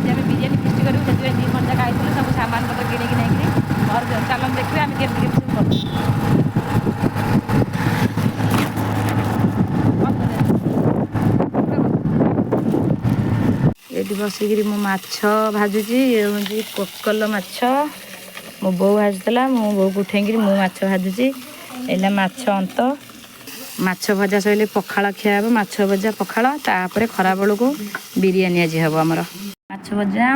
आज आम बिरियानी फिस्ट करूँ से 2 घंटा खाई सब सामान पत्र किणी नहीं घर चल देखिए आम केमती सब करूँ ये बसिकी मो माछ भाजुची ये हूँ कोकल माछ मो बो भाजुला मो बो को उठेकि मु माछ भाजुची एला माछ अंत माछ भजा सैले पखाल खिया हे माछ भजा पखाल तापर खरा बेलू को बिरियानी आज हम आमर माछ भजा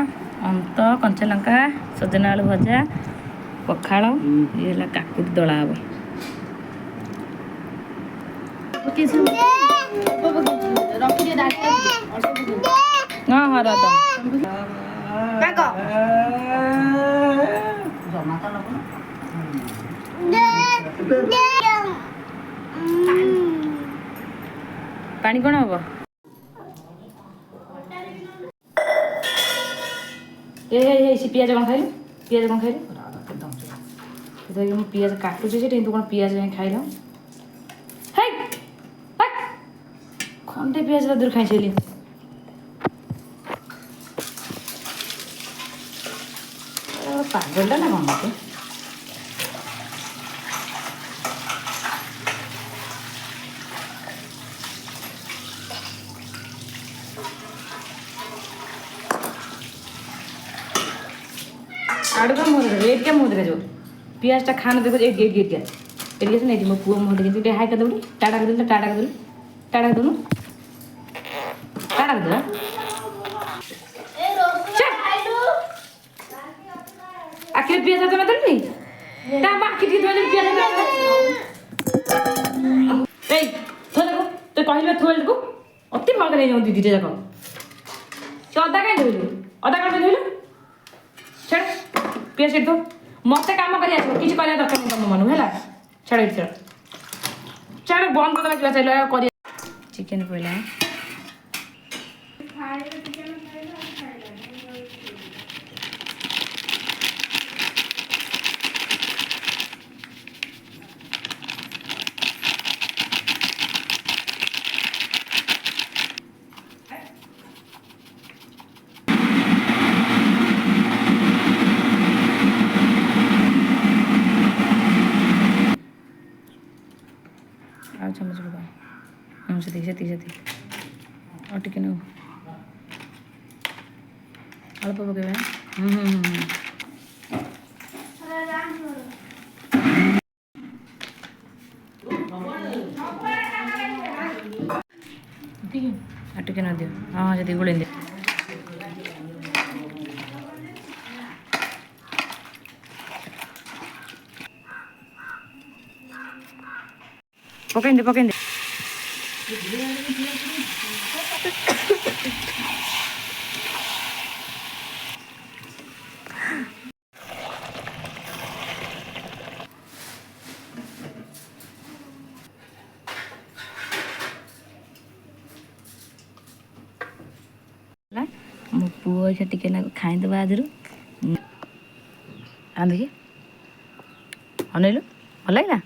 अंत कंचा लंका सजना आलू भजा पखाल ये काकुड़ी दला हम हाँ हाँ रात पानी कौन हम ए पियाज कौन खाइल पियाज कौन खाइल पियाज काटुचे तू कौन पियाज खाइल खंडे पियाज दूर खाई सारे पागलटा ना कौन मत आड़ू का मुँह रेट क्या मुँह देखा जो पियाजटा खाना देखो एट क्या नहीं मो पुआ मुँह देखिए हाई कर दे टाटा कर दे टाटा कर दे टाटा कर दूँ टाटा कर दे आखिर पियाज तो मतलब नहीं ता बाकी की तो पियाज ए थोड़ा को तो कहले थोड़ा को अति मग नहीं जाऊ दीदी जाको तो अदा काई धोइले अदा काई धोइले छड़ पियाज छड़ दो मते काम करी आछो किछ करिया दरकार नहीं तम मनु हैला छड़ छड़ छड़ बंद कर देला चला करी चिकन पहला चम्मच पका से और टिके न अल्प पकेबा टिके न दियो हाँ जी गोल दियो पकड़ दे मो पुआ टिके ना खाईदे आज आंधिकी अनैलु भल लगे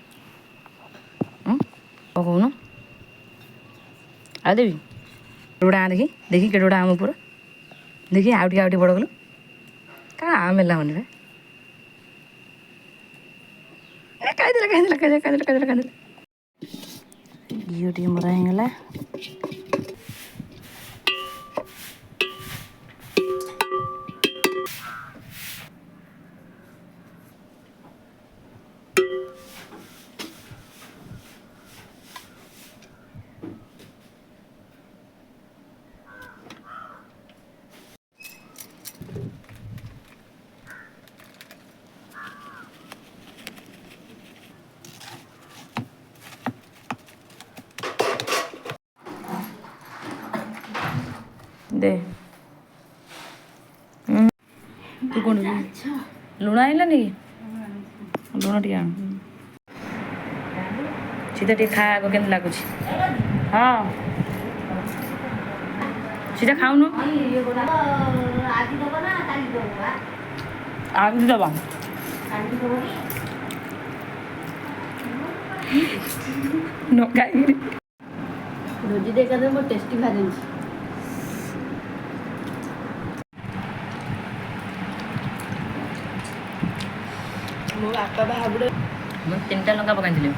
पकौन आ देवी केड़ा आ देखी केड़ा आम पूरा देखी आउटे बड़ गलु क्या आम है मन घी टे मरा होगला दे तू कौन लुण आइलानी लुण टे आण सीधा टे खा आग के लगुच हाँ सीधा खाऊन आज दबा नो खाई रोजी देखा तो टेस्टी भाजी ମୁଁ 3ଟା ଲଙ୍କା ପକାଇଥିଲି।